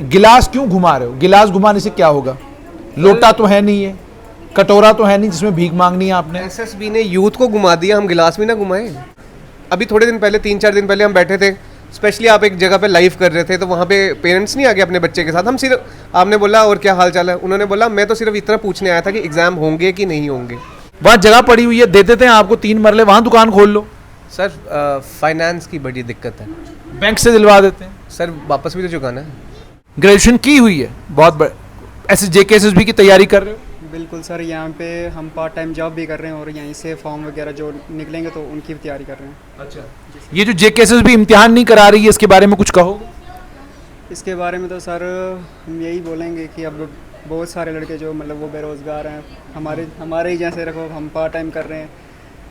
गिलास क्यों घुमा रहे हो? गिलास घुमाने से क्या होगा? लोटा तो है नहीं है, कटोरा तो है नहीं जिसमें भीख मांगनी है आपने। एसएसबी ने यूथ को घुमा दिया, हम गिलास भी ना घुमाए। अभी थोड़े दिन पहले 3-4 दिन पहले हम बैठे थे, स्पेशली आप एक जगह पे लाइव कर रहे थे, तो वहाँ पे पेरेंट्स नहीं आ गए अपने बच्चे के साथ। हम सिर्फ, आपने बोला और क्या हाल चाल है, उन्होंने बोला मैं तो सिर्फ इतना पूछने आया था कि एग्जाम होंगे कि नहीं होंगे। वहाँ जगह पड़ी हुई है, दे देते हैं आपको 3 मरले, वहाँ दुकान खोल लो। सर फाइनेंस की बड़ी दिक्कत है। बैंक से दिलवा देते हैं। सर वापस भी तो चुकाना है। ग्रेजुएशन की हुई है, बहुत ऐसे JKSSB की तैयारी कर रहे हो? बिल्कुल सर, यहाँ पे हम पार्ट टाइम जॉब भी कर रहे हैं और यहीं से फॉर्म वगैरह जो निकलेंगे तो उनकी भी तैयारी कर रहे हैं। अच्छा, ये जो JKSSB इम्तिहान नहीं करा रही है, इसके बारे में कुछ कहोगे? इसके बारे में तो सर हम यही बोलेंगे कि अब बहुत सारे लड़के जो मतलब वो बेरोज़गार हैं, हमारे ही जैसे रखो, हम पार्ट टाइम कर रहे हैं,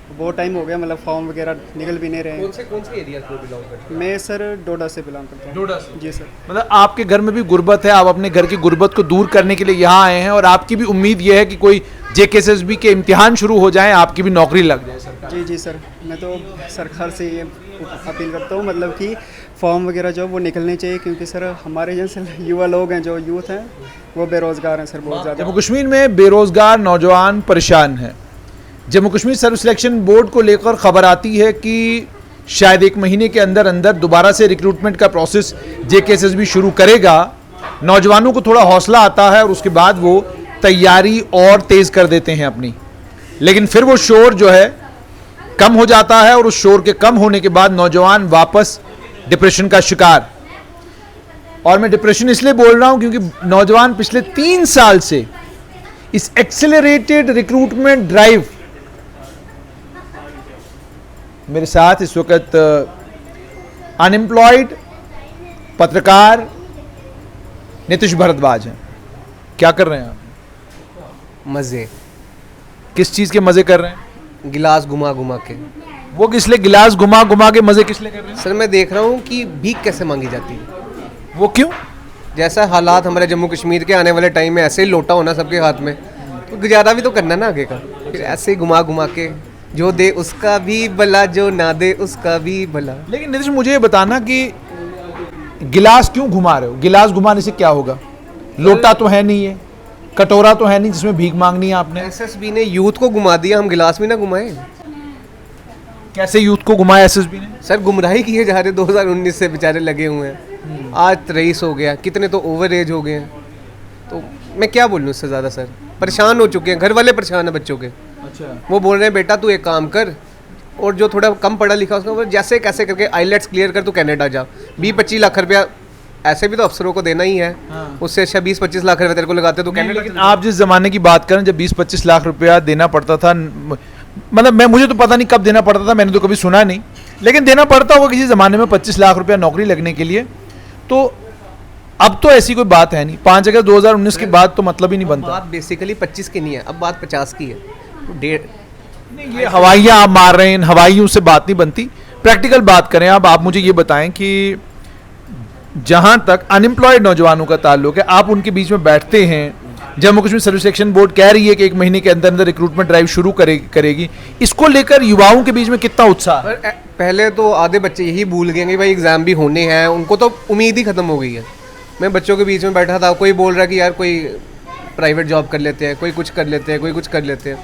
बहुत टाइम हो गया, मतलब फॉर्म वगैरह निकल भी नहीं रहे हैं। कौन से एरिया से बिलोंग करते हैं? मैं सर डोडा से बिलोंग करता हूँ। डोडा से? जी सर। मतलब आपके घर में भी गुर्बत है, आप अपने घर की गुर्बत को दूर करने के लिए यहाँ आए हैं, और आपकी भी उम्मीद ये है कि कोई JKSSB के इम्तिहान शुरू हो जाए, आपकी भी नौकरी लग जाए सरकार। जी सर, मैं तो सरकार से ये अपील करता हूँ, मतलब कि फॉर्म वगैरह जो वो निकलने चाहिए, क्योंकि सर हमारे जैसे युवा लोग हैं, जो यूथ हैं, वो बेरोज़गार हैं सर, बहुत ज़्यादा। जम्मू कश्मीर में बेरोजगार नौजवान परेशान हैं। Jammu Kashmir service selection board को लेकर खबर आती है कि शायद 1 महीने के अंदर अंदर दोबारा से रिक्रूटमेंट का प्रोसेस JKSSB शुरू करेगा। नौजवानों को थोड़ा हौसला आता है और उसके बाद वो तैयारी और तेज़ कर देते हैं अपनी, लेकिन फिर वो शोर जो है कम हो जाता है, और उस शोर के कम होने के बाद नौजवान वापस डिप्रेशन का शिकार। और मैं डिप्रेशन इसलिए बोल रहा हूं क्योंकि नौजवान पिछले 3 साल से इस एक्सेलरेटेड रिक्रूटमेंट ड्राइव, मेरे साथ इस वक्त अनएम्प्लॉयड पत्रकार नीतीश भारद्वाज हैं। क्या कर रहे हैं आप? मज़े। किस चीज़ के मज़े कर रहे हैं? गिलास घुमा घुमा के। वो किस लिए गिलास घुमा घुमा के मज़े किस लिए कर रहे हैं? सर मैं देख रहा हूँ कि भीख कैसे मांगी जाती है। वो क्यों? जैसा हालात हमारे जम्मू कश्मीर के आने वाले टाइम में ऐसे ही लोटा होना सबके हाथ में, तो गुजारा भी तो करना ना आगे का। फिर ऐसे ही घुमा घुमा के, जो दे उसका भी भला, जो ना दे उसका भी भला। लेकिन नीतीश मुझे ये बताना कि गिलास क्यों घुमा रहे हो? गिलास घुमाने से क्या होगा? लोटा तो है नहीं है, कटोरा तो है नहीं जिसमें भीख मांगनी है आपने। एसएसबी ने यूथ को घुमा दिया, हम गिलास भी ना घुमाए। कैसे यूथ को घुमाया SSB ने? सर गुमराही किए जा रहे 2019 से, बेचारे लगे हुए हैं। आज 23 हो गया, कितने तो ओवर एज हो गए हैं। तो मैं क्या बोलूँ इससे ज़्यादा सर, परेशान हो चुके हैं, घर वाले परेशान हैं बच्चों के। अच्छा, वो बोल रहे हैं बेटा तू एक काम कर, और जो थोड़ा कम पढ़ा लिखा उसको जैसे कैसे करके IELTS क्लियर कर, तू कनाडा जा। 20-25 लाख रुपया ऐसे भी तो अफसरों को देना ही है। उससे अच्छा 20-25 लाख रुपया तेरे को लगाते तो कनाडा। लेकिन आप जिस जमाने की बात करें जब 20-25 लाख रुपया देना पड़ता था, मतलब मुझे तो पता नहीं कब देना पड़ता था, मैंने तो कभी सुना नहीं, लेकिन देना पड़ता होगा किसी ज़माने में 25 लाख रुपया नौकरी लगने के लिए। तो अब तो ऐसी कोई बात है नहीं। 5 अगस्त 2019 के बाद तो मतलब ही नहीं बनता। बात बेसिकली 25 की नहीं है, अब बात 50 की है। तो ये हवाइयाँ आप मार रहे हैं, इन हवाइयों से बात नहीं बनती। प्रैक्टिकल बात करें आप मुझे ये बताएं कि जहाँ तक अनएम्प्लॉयड नौजवानों का ताल्लुक है, आप उनके बीच में बैठते हैं, Jammu Kashmir service selection board कह रही है कि 1 महीने के अंदर अंदर रिक्रूटमेंट ड्राइव शुरू करेगी, इसको लेकर युवाओं के बीच में कितना उत्साह है? पहले तो आधे बच्चे यही भूल गए कि भाई एग्ज़ाम भी होने हैं, उनको तो उम्मीद ही ख़त्म हो गई है। मैं बच्चों के बीच में बैठा था, कोई बोल रहा है कि यार कोई प्राइवेट जॉब कर लेते हैं, कोई कुछ कर लेते हैं, कोई कुछ कर लेते हैं।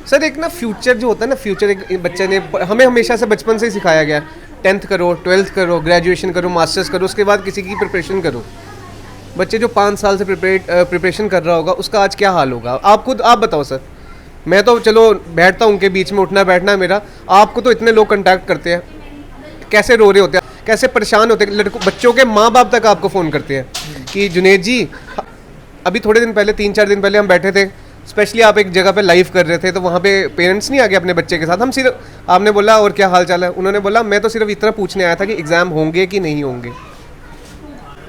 सर एक ना फ्यूचर जो होता है ना, फ्यूचर एक बच्चे ने हमें हमेशा से बचपन से ही सिखाया गया, 10th करो, 12th करो, ग्रेजुएशन करो, मास्टर्स करो, उसके बाद किसी की प्रिपरेशन करो। बच्चे जो 5 साल से प्रिपरेशन कर रहा होगा, उसका आज क्या हाल होगा? आप बताओ सर। मैं तो चलो बैठता हूँ उनके बीच में, उठना बैठना मेरा। आपको तो इतने लोग कॉन्टैक्ट करते हैं, कैसे रो रहे होते हैं, कैसे परेशान होते हैं। लड़कों बच्चों के माँ बाप तक आपको फ़ोन करते हैं कि जुनेद जी, अभी थोड़े दिन पहले 3-4 दिन पहले हम बैठे थे, स्पेशली आप एक जगह पे लाइव कर रहे थे, तो वहाँ पे पेरेंट्स नहीं आ गए अपने बच्चे के साथ। हम सिर्फ, आपने बोला और क्या हाल चाल है, उन्होंने बोला मैं तो सिर्फ इतना पूछने आया था कि एग्ज़ाम होंगे कि नहीं होंगे।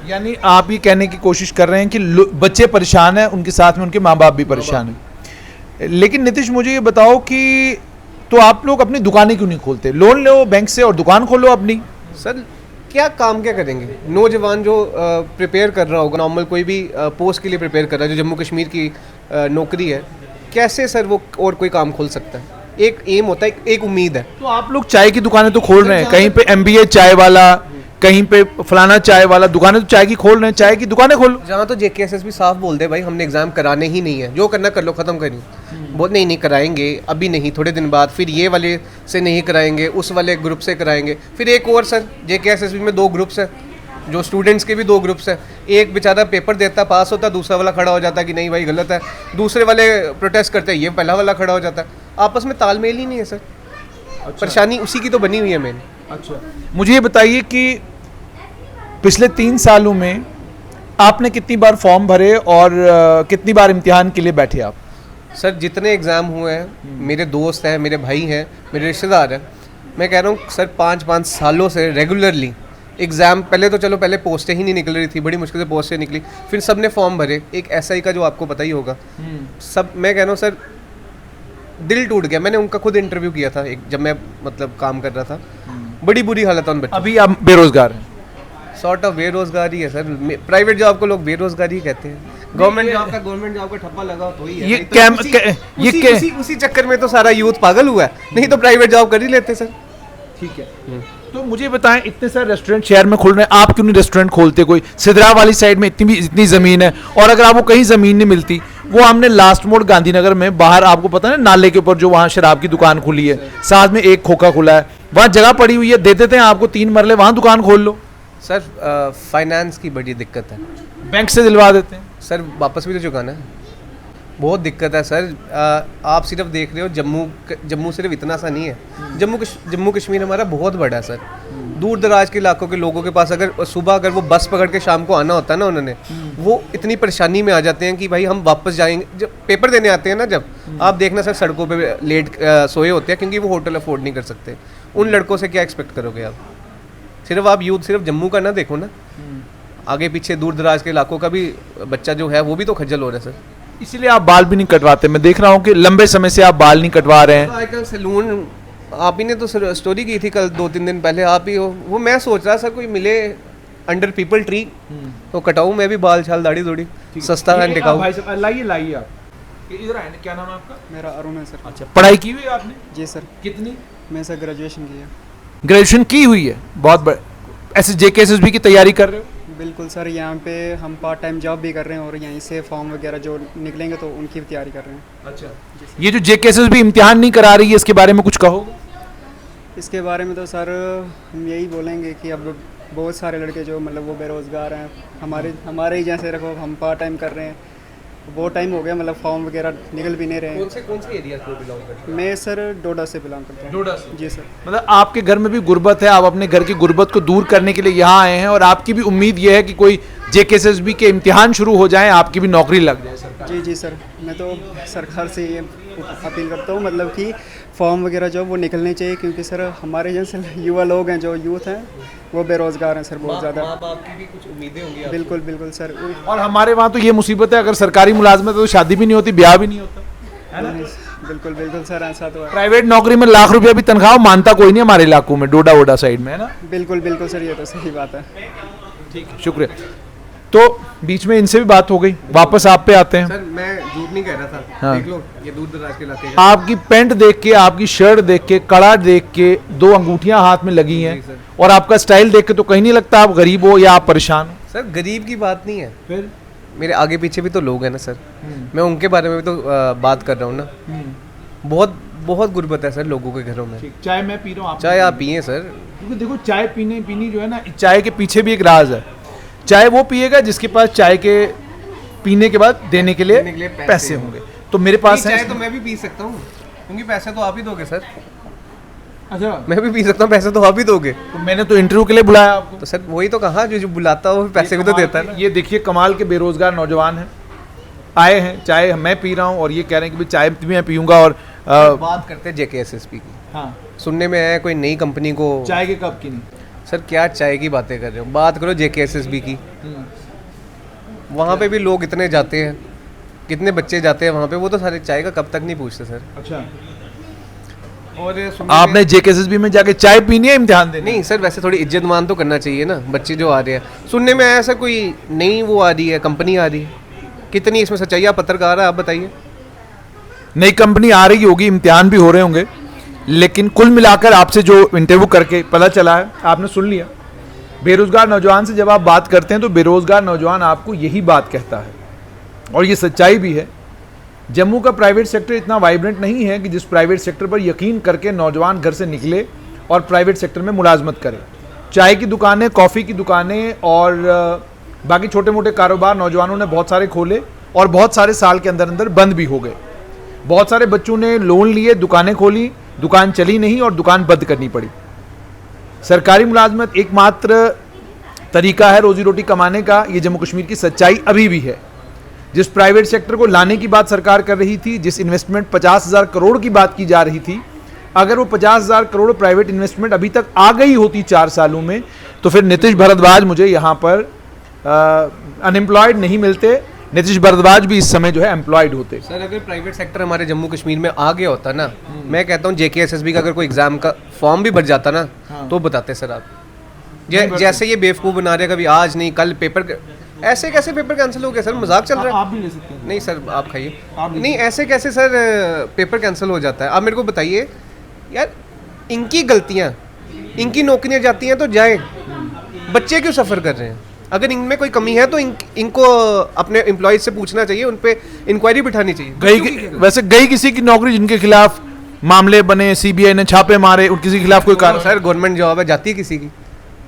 यानी आप ये कहने की कोशिश कर रहे हैं कि बच्चे परेशान हैं, उनके साथ में उनके माँ बाप भी परेशान हैं। लेकिन नीतीश मुझे ये बताओ कि तो आप लोग अपनी दुकानें क्यों नहीं खोलते? लोन लो बैंक से और दुकान खोलो अपनी। सर क्या काम क्या करेंगे? नौजवान जो प्रिपेयर कर रहा होगा, नॉर्मल कोई भी पोस्ट के लिए प्रिपेयर कर रहा है, जो जम्मू कश्मीर की नौकरी है, कैसे सर वो और कोई काम खोल सकता है? एक एम होता है, एक उम्मीद है। तो आप लोग चाय की दुकानें तो खोल रहे हैं, कहीं पे MBA चाय वाला, कहीं पे फलाना चाय वाला दुकानें तो चाय की खोल रहे हैं, चाय की दुकानें खोलो। जहाँ तो जेकेएसएस भी साफ बोल दे भाई हमने एग्जाम कराने ही नहीं है, जो करना कर लो, खत्म करिए। बोल नहीं कराएंगे, अभी नहीं, थोड़े दिन बाद, फिर ये वाले से नहीं कराएंगे, उस वाले ग्रुप से कराएंगे, फिर एक और सर जेकेएसएस में 2 ग्रुप्स हैं, जो स्टूडेंट्स के भी 2 ग्रुप्स हैं। एक बेचारा पेपर देता पास होता, दूसरा वाला खड़ा हो जाता कि नहीं भाई गलत है, दूसरे वाले प्रोटेस्ट करते हैं, ये पहला वाला खड़ा हो जाता है। आपस में तालमेल ही नहीं है सर। परेशानी उसी की तो बनी हुई है मेन। अच्छा, मुझे ये बताइए कि पिछले 3 सालों में आपने कितनी बार फॉर्म भरे और कितनी बार इम्तिहान के लिए बैठे आप? सर जितने एग्ज़ाम हुए हैं, मेरे दोस्त हैं, मेरे भाई हैं, मेरे रिश्तेदार हैं, मैं कह रहा हूँ सर 5-5 सालों से रेगुलरली एग्ज़ाम, पहले तो चलो पहले पोस्टें ही नहीं निकल रही थी, बड़ी मुश्किल से पोस्टें निकली, फिर सब ने फॉर्म भरे। एक एसआई का जो आपको पता ही होगा, सब, मैं कह रहा हूँ सर दिल टूट गया। मैंने उनका खुद इंटरव्यू किया था एक, जब मैं मतलब काम कर रहा था, बड़ी बुरी हालत है उन बच्चों। अभी आप बेरोजगार हैं? सॉर्ट ऑफ बेरोजगारी है सर। प्राइवेट जॉब को लोग बेरोजगारी कहते हैं, गवर्नमेंट जॉब का ठप्पा लगा तो ही है। ये नहीं तो कैम उसी- ये उसी- क्या उसी- उसी चक्कर में तो सारा यूथ पागल हुआ है, नहीं तो प्राइवेट जॉब कर ही लेते सर। ठीक है, तो मुझे बताएं, इतने सारे रेस्टोरेंट शहर में खुल रहे हैं, आप क्यों नहीं रेस्टोरेंट खोलते? कोई सिदरा वाली साइड में इतनी ज़मीन है, और अगर आपको कहीं ज़मीन नहीं मिलती, वो हमने लास्ट मोड़ गांधीनगर में बाहर, आपको पता है नाले के ऊपर जो वहाँ शराब की दुकान खुली है, साथ में एक खोखा खुला है, वहाँ जगह पड़ी हुई है, दे देते हैं आपको 3 मरले, वहाँ दुकान खोल लो। सर फाइनेंस की बड़ी दिक्कत है बैंक से दिलवा देते हैं। सर, वापस भी तो चुकाना है, बहुत दिक्कत है सर। आप सिर्फ देख रहे हो जम्मू सिर्फ इतना सा नहीं है, जम्मू कश्मीर हमारा बहुत बड़ा है सर। दूर दराज के इलाकों के लोगों के पास अगर सुबह अगर वो बस पकड़ के शाम को आना होता है ना, उन्होंने वो इतनी परेशानी में आ जाते हैं कि भाई हम वापस जाएंगे। जब पेपर देने आते हैं ना, जब आप देखना सर सड़कों पे लेट सोए होते हैं, क्योंकि वो होटल अफोर्ड नहीं कर सकते। उन लड़कों से क्या एक्सपेक्ट करोगे आप? सिर्फ आप यूथ सिर्फ जम्मू का ना देखो ना, आगे पीछे दूर दराज के इलाकों का भी बच्चा जो है वो भी तो खज्जल हो रहा है सर। इसीलिए आप बाल भी नहीं कटवाते। मैं देख रहा हूँ कि लंबे समय से आप बाल नहीं कटवा रहे हैं। आजकल सैलून, आप ही ने तो स्टोरी की थी कल 2-3 दिन पहले, आप ही हो। वो मैं सोच रहा सर कोई मिले अंडर पीपल ट्री तो कटाऊं मैं भी बाल छाल दाढ़ी थोड़ी, सस्ता है टिकाऊ। भाई साहब लाइए आप, इधर आए। क्या नाम है आपका? मेरा अरुण है सर। अच्छा, पढ़ाई की हुई है आपने? जी सर, कितनी? मैं सर ग्रेजुएशन किया। ग्रेजुएशन की हुई है, बहुत बड़े। ऐसे जेकेएसएसबी की तैयारी कर रहे हो? बिल्कुल सर, यहाँ पे हम पार्ट टाइम जॉब भी कर रहे हैं और यहीं से फॉर्म वगैरह जो निकलेंगे तो उनकी भी तैयारी कर रहे हैं। अच्छा, ये जो जेकेएसएसबी इम्तिहान नहीं करा रही है, इसके बारे में कुछ कहोगे? इसके बारे में तो सर हम यही बोलेंगे कि अब बहुत सारे लड़के जो मतलब वो बेरोज़गार हैं, हमारे ही जैसे रखो, हम पार्ट टाइम कर रहे हैं, बहुत टाइम हो गया, मतलब फॉर्म वगैरह निकल भी नहीं रहे हैं। कौन से एरिया से बिलोंग करते मैं सर डोडा से बिलोंग करता हूँ। डोडा से? जी सर। मतलब आपके घर में भी गुर्बत है, आप अपने घर की गुर्बत को दूर करने के लिए यहाँ आए हैं, और आपकी भी उम्मीद ये है कि कोई जेकेएसएसबी के इम्तिहान शुरू हो जाए, आपकी भी नौकरी लग जाए सरकार? जी सर, मैं तो सरकार से ये अपील करता हूँ मतलब कि फॉर्म वगैरह जो वो निकलने चाहिए, क्योंकि सर हमारे जैसे युवा लोग हैं, जो यूथ हैं, वो बेरोज़गार हैं सर बहुत ज़्यादा। माँ बाप की भी कुछ उम्मीदें होंगी आपसे। बिल्कुल बिल्कुल सर। और हमारे वहाँ तो ये मुसीबत है, अगर सरकारी मुलाजमत है तो शादी भी नहीं होती, ब्याह भी नहीं होता। बिल्कुल बिल्कुल सर, ऐसा तो है। प्राइवेट नौकरी में लाख रुपया भी तनख्वाह मानता कोई नहीं हमारे इलाकों में, डोडा वोडा साइड में, है ना? बिल्कुल बिल्कुल सर, ये तो सही बात है। ठीक है, शुक्रिया। तो बीच में इनसे भी बात हो गई, वापस आप पे आते हैं। सर मैं झूठ नहीं कह रहा था, हाँ। देख लो ये दूर दराज के इलाके का। आपकी पेंट देख के, आपकी शर्ट देख के, कड़ा देख के, 2 अंगूठियां हाथ में लगी हैं, जी सर। और आपका स्टाइल देख के तो कहीं नहीं लगता आप गरीब हो या आप परेशान हो। सर गरीब की बात नहीं है, फिर मेरे आगे पीछे भी तो लोग हैं ना सर, मैं उनके बारे में भी तो बात कर रहा हूँ ना। बहुत बहुत गुर्बत है सर लोगों के घरों में। चाय मैं पी रहा हूँ, चाहे आप पिए सर, क्योंकि देखो चाय पीनी जो है ना, चाय के पीछे भी एक राज है। चाय वो पिएगा जिसके पास चाय के पीने के बाद देने के लिए पैसे होंगे। तो मेरे पास चाय है। तो मैं भी पी सकता हूँ, क्योंकि पैसे तो आप ही दोगे सर। अच्छा, मैं भी पी सकता हूँ, पैसे तो आप ही दोगे। तो मैंने तो इंटरव्यू के लिए बुलाया आपको। तो सर वही तो कहा, जो बुलाता हो पैसे भी तो देता है ना। ये देखिए कमाल के बेरोजगार नौजवान हैं, आए हैं, चाय मैं पी रहा हूँ और ये कह रहे हैं कि भाई चाय भी मैं पीऊँगा। और बात करते हैं जेकेएसएसबी की। हाँ, सुनने में आया कोई नई कंपनी को। चाय के कप की नहीं। सर क्या चाय की बातें कर रहे हो, बात करो जेकेएसएसबी की। वहाँ पे भी लोग इतने जाते हैं, कितने बच्चे जाते हैं वहाँ पे, वो तो सारे चाय का कब तक नहीं पूछते सर। अच्छा, और आपने जेकेएसएसबी में जाके चाय पीनी है इम्तिहान देने? नहीं सर, वैसे थोड़ी इज्जत मान तो करना चाहिए ना, बच्चे जो आ रहे हैं। सुनने में आया सर कोई नई वो आ रही है, कंपनी आ रही है, कितनी इसमें सच्चाई? आप पत्रकार है, आप बताइए। नई कंपनी आ रही होगी, इम्तिहान भी हो रहे होंगे, लेकिन कुल मिलाकर आपसे जो इंटरव्यू करके पता चला है, आपने सुन लिया, बेरोजगार नौजवान से जब आप बात करते हैं तो बेरोजगार नौजवान आपको यही बात कहता है, और ये सच्चाई भी है। जम्मू का प्राइवेट सेक्टर इतना वाइब्रेंट नहीं है कि जिस प्राइवेट सेक्टर पर यकीन करके नौजवान घर से निकले और प्राइवेट सेक्टर में मुलाजमत करे। चाय की दुकानें, कॉफ़ी की दुकानें और बाकी छोटे मोटे कारोबार नौजवानों ने बहुत सारे खोले और बहुत सारे साल के अंदर अंदर बंद भी हो गए। बहुत सारे बच्चों ने लोन लिए, दुकानें खोली, दुकान चली नहीं और दुकान बंद करनी पड़ी। सरकारी मुलाजमत एकमात्र तरीका है रोजी रोटी कमाने का, ये जम्मू कश्मीर की सच्चाई अभी भी है। जिस प्राइवेट सेक्टर को लाने की बात सरकार कर रही थी, जिस इन्वेस्टमेंट 50,000 करोड़ की बात की जा रही थी, अगर वो 50,000 करोड़ प्राइवेट इन्वेस्टमेंट अभी तक आ गई होती 4 सालों में, तो फिर नीतीश भारद्वाज मुझे यहाँ पर अनएम्प्लॉयड नहीं मिलते, नीतीश भारद्वाज भी इस समय जो है एम्प्लॉयड होते। सर अगर प्राइवेट सेक्टर हमारे जम्मू कश्मीर में आ गया होता ना, मैं कहता हूँ JKSSB का अगर कोई एग्जाम का फॉर्म भी भर जाता ना, तो बताते सर आप। जैसे ये बेवकूफ़ बना रहे हैं, कभी आज नहीं कल पेपर, ऐसे कैसे पेपर कैंसिल हो गया सर? मजाक चल रहा है? आप भी ले सकते हैं। नहीं सर आप खाइए। नहीं ऐसे कैसे सर पेपर कैंसिल हो जाता है? आप मेरे को बताइए यार, इनकी गलतियाँ, इनकी नौकरियाँ जाती हैं तो जाए, बच्चे क्यों सफ़र कर रहे हैं? अगर इनमें कोई कमी है तो इनको अपने एम्प्लॉयज से पूछना चाहिए, उन पे इंक्वायरी बिठानी चाहिए। वैसे गई किसी की नौकरी जिनके खिलाफ मामले बने, CBI ने छापे मारे, और किसी के खिलाफ कोई कार्रवाई? सर गवर्नमेंट जॉब है, जाती है किसी की।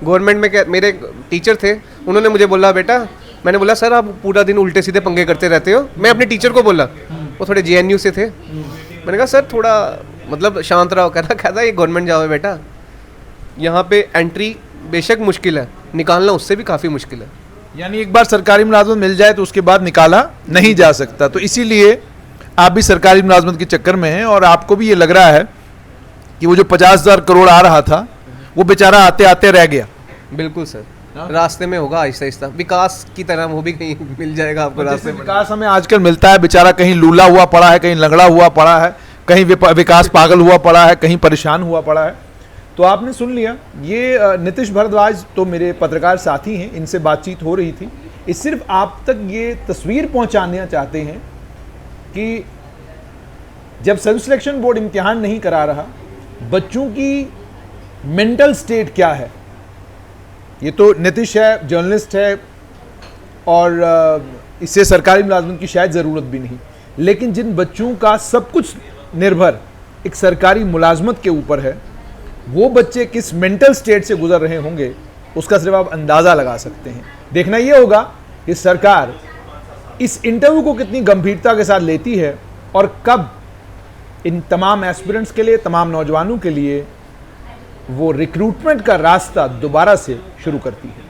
गवर्नमेंट में क्या, मेरे टीचर थे, उन्होंने मुझे बोला बेटा, मैंने बोला सर आप पूरा दिन उल्टे सीधे पंगे करते रहते हो। मैं अपने टीचर को बोला, वो थोड़े JNU से थे, मैंने कहा सर थोड़ा मतलब शांत रहो। कहता ये गवर्नमेंट जॉब है बेटा, यहाँ पे एंट्री बेशक मुश्किल है, निकालना उससे भी काफ़ी मुश्किल है। यानी एक बार सरकारी मुलाजमत मिल जाए तो उसके बाद निकाला नहीं जा सकता। तो इसीलिए आप भी सरकारी मुलाजमत के चक्कर में हैं, और आपको भी ये लग रहा है कि वो जो 50,000 करोड़ आ रहा था वो बेचारा आते आते रह गया। बिल्कुल सर, रास्ते में होगा आहिस्ता आहिस्ता, विकास की तरह वो भी कहीं मिल जाएगा आपको रास्ते में। विकास हमें आजकल मिलता है, बेचारा कहीं लूला हुआ पड़ा है, कहीं लंगड़ा हुआ पड़ा है, कहीं विकास पागल हुआ पड़ा है, कहीं परेशान हुआ पड़ा है। तो आपने सुन लिया, ये नीतीश भारद्वाज तो मेरे पत्रकार साथी हैं, इनसे बातचीत हो रही थी। ये सिर्फ आप तक ये तस्वीर पहुंचाना चाहते हैं कि जब सर्विस सिलेक्शन बोर्ड इम्तिहान नहीं करा रहा, बच्चों की मेंटल स्टेट क्या है। ये तो नीतीश है, जर्नलिस्ट है, और इससे सरकारी मुलाजमत की शायद ज़रूरत भी नहीं, लेकिन जिन बच्चों का सब कुछ निर्भर एक सरकारी मुलाजमत के ऊपर है, वो बच्चे किस मेंटल स्टेट से गुजर रहे होंगे, उसका सिर्फ आप अंदाज़ा लगा सकते हैं। देखना ये होगा कि सरकार इस इंटरव्यू को कितनी गंभीरता के साथ लेती है, और कब इन तमाम एस्पिरेंट्स के लिए, तमाम नौजवानों के लिए वो रिक्रूटमेंट का रास्ता दोबारा से शुरू करती है।